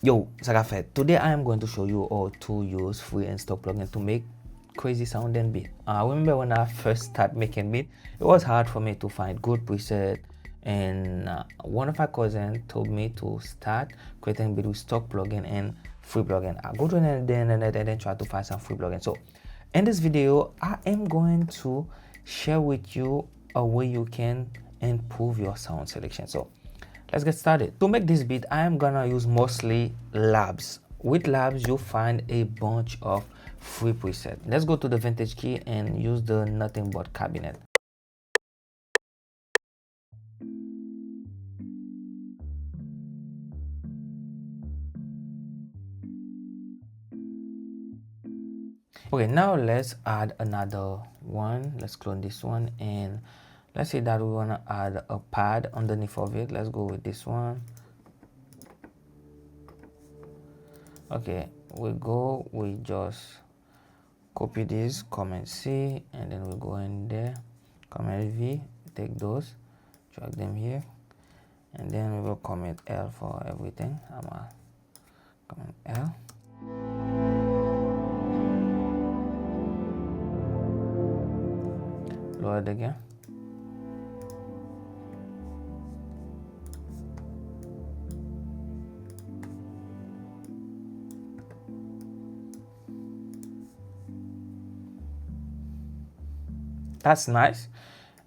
Yo, Sagafet, today I am going to show you how to use free and stock plugin to make crazy sounding beat. I remember when I first started making beat, it was hard for me to find good preset, and one of my cousins told me to start creating beat with stock plugin and free plugin. I go to the internet and then try to find some free plugin. So in this video, I am going to share with you a way you can improve your sound selection. So let's get started. To make this beat, I am gonna use mostly labs. With labs, you'll find a bunch of free presets. Let's go to the vintage key and use the nothing but cabinet. Okay, now let's add another one. Let's clone this one, and let's say that we wanna add a pad underneath of it. Let's go with this one. Okay, we just copy this, Command C, and then we go in there, Command V, take those, drag them here, and then we will Command L for everything. I'm gonna Command L. Lower it again. That's nice.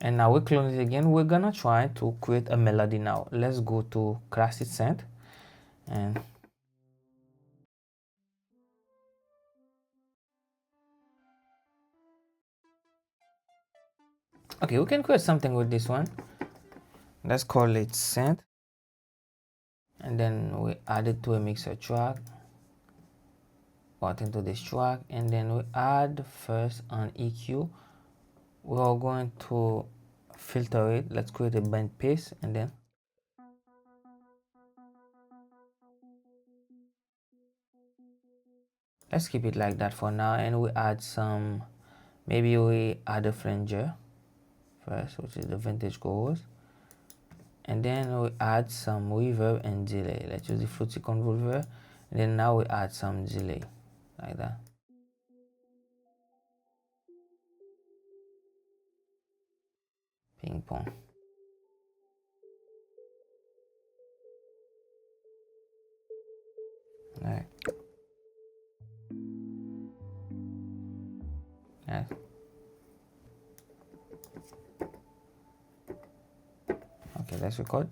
And now we clone it again. We're gonna try to create a melody now. Let's go to classic synth and okay, we can create something with this one. Let's call it synth, and then we add it to a mixer track, put into this track, and then we add first an EQ. We are going to filter it. Let's create a band paste, and then let's keep it like that for now, and we add some, maybe we add a flanger first, which is the vintage chorus, and then we add some reverb and delay. Let's use the Fruity Convolver, and then now we add some delay like that. Ping pong. Right. Nice. Okay, let's record.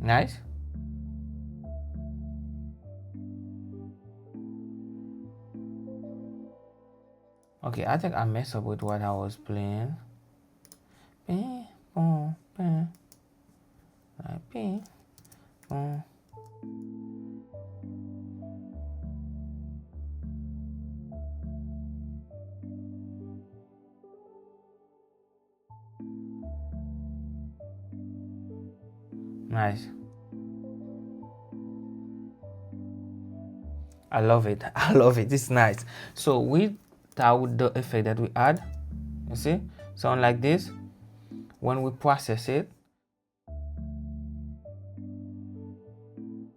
Nice. Okay, I think I messed up with what I was playing. Ping pong, ping. Like ping pong. Nice. I love it. I love it. It's nice. So without the effect that we add, you see, sound like this. When we process it,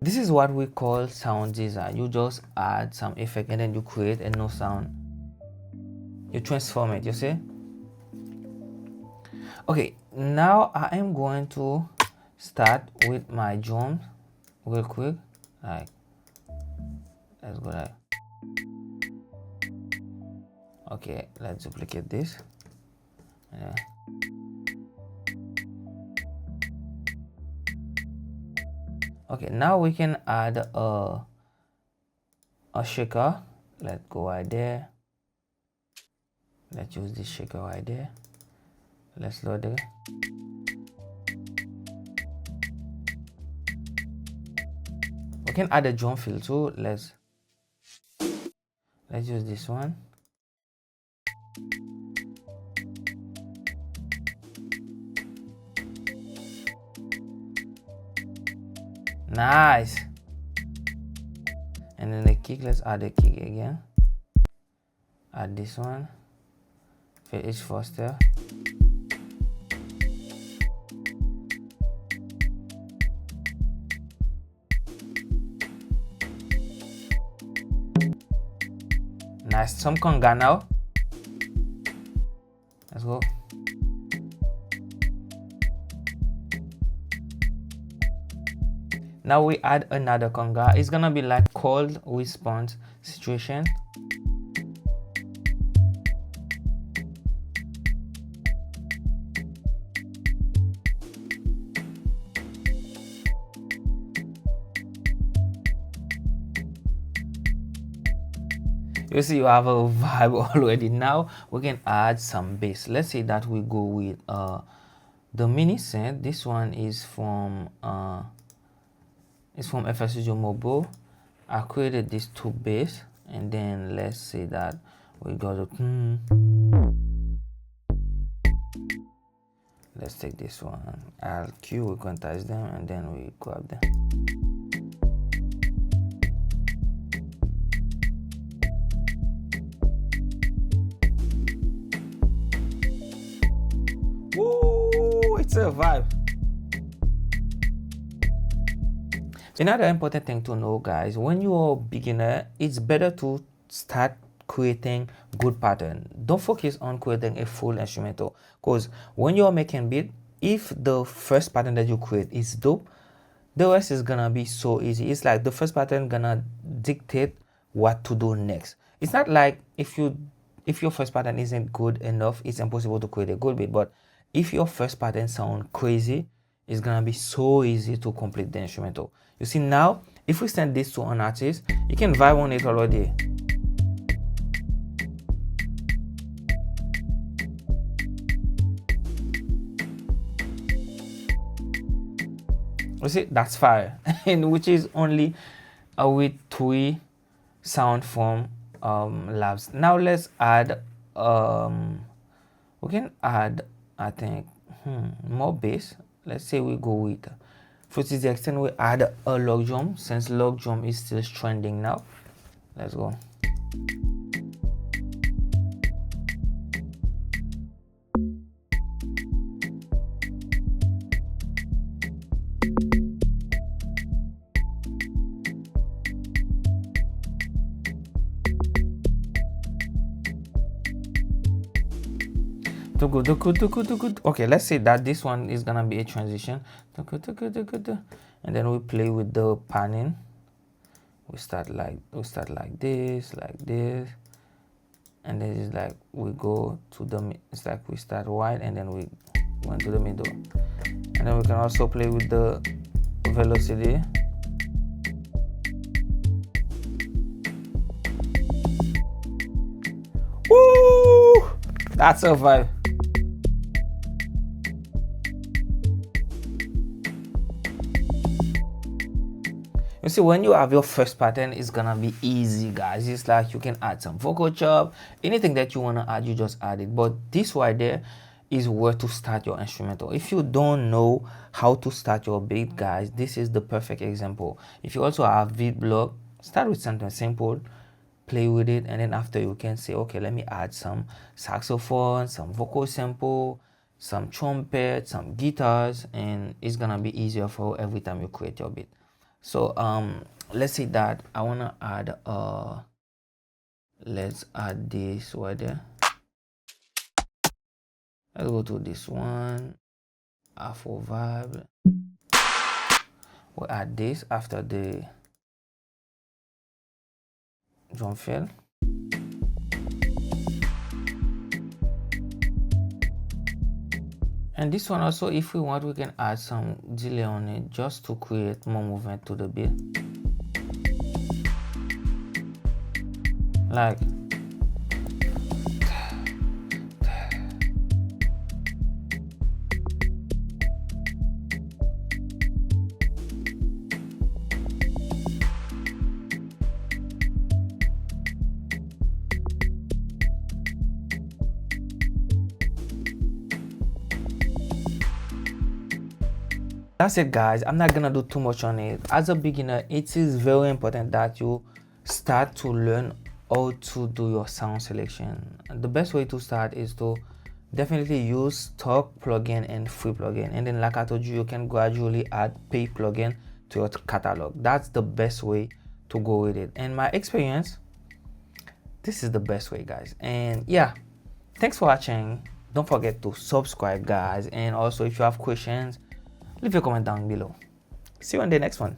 this is what we call sound design. You just add some effect and then you create a new sound. You transform it, you see. Okay, now I am going to start with my drums real quick. Like, let's go like, okay, let's duplicate this. Yeah. Okay, now we can add a shaker. Let's go right there. Let's use this shaker right there. Let's load it. We can add a drum fill too. Let's use this one. Nice. And then the kick, let's add the kick again. Add this one. Fill each foster. add some conga now. Let's go. Now we add another conga. It's gonna be like cold response situation. You see, you have a vibe already. Now we can add some bass. Let's say that we go with the mini synth. This one is from FL Studio Mobile. I created these two bass, and then let's say that we go to let's take this one. I'll cue, we quantize them, and then we grab them. Woo! It's a vibe. Another important thing to know, guys, when you're a beginner, it's better to start creating good pattern. Don't focus on creating a full instrumental, because when you're making beat, if the first pattern that you create is dope, the rest is gonna be so easy. It's like the first pattern gonna dictate what to do next. It's not like if your first pattern isn't good enough, it's impossible to create a good beat. But if your first pattern sound crazy, it's gonna be so easy to complete the instrumental. You see, now if we send this to an artist, you can vibe on it already. You see, that's fire. And which is only with 3 sound from labs. Now let's add we can add, I think, more bass. Let's say we go with, for the extent we add a log drum, since log drum is still trending now. Let's go. Okay, let's say that this one is gonna be a transition, and then we play with the panning. We start like this, and then it's like we go to the, it's like we start wide and then we went to the middle, and then we can also play with the velocity. Woo! That's a vibe. You see, when you have your first pattern, it's gonna be easy, guys. It's like you can add some vocal chop, anything that you wanna add, you just add it. But this right there is where to start your instrumental. If you don't know how to start your beat, guys, this is the perfect example. If you also have beat block, start with something simple, play with it, and then after you can say, okay, let me add some saxophone, some vocal sample, some trumpet, some guitars, and it's gonna be easier for every time you create your beat. So let's say that I wanna add let's add this right there. Let's go to this one, afro vibe. We'll add this after the drum fill. And this one also, if we want, we can add some delay on it just to create more movement to the beat. Like, that's it, guys. I'm not gonna do too much on it. As a beginner, it is very important that you start to learn how to do your sound selection. The best way to start is to definitely use stock plugin and free plugin, and then like I told you, you can gradually add paid plugin to your catalog. That's the best way to go with it. In my experience, this is the best way, guys. And yeah, thanks for watching. Don't forget to subscribe, guys, and also if you have questions, leave a comment down below. See you on the next one.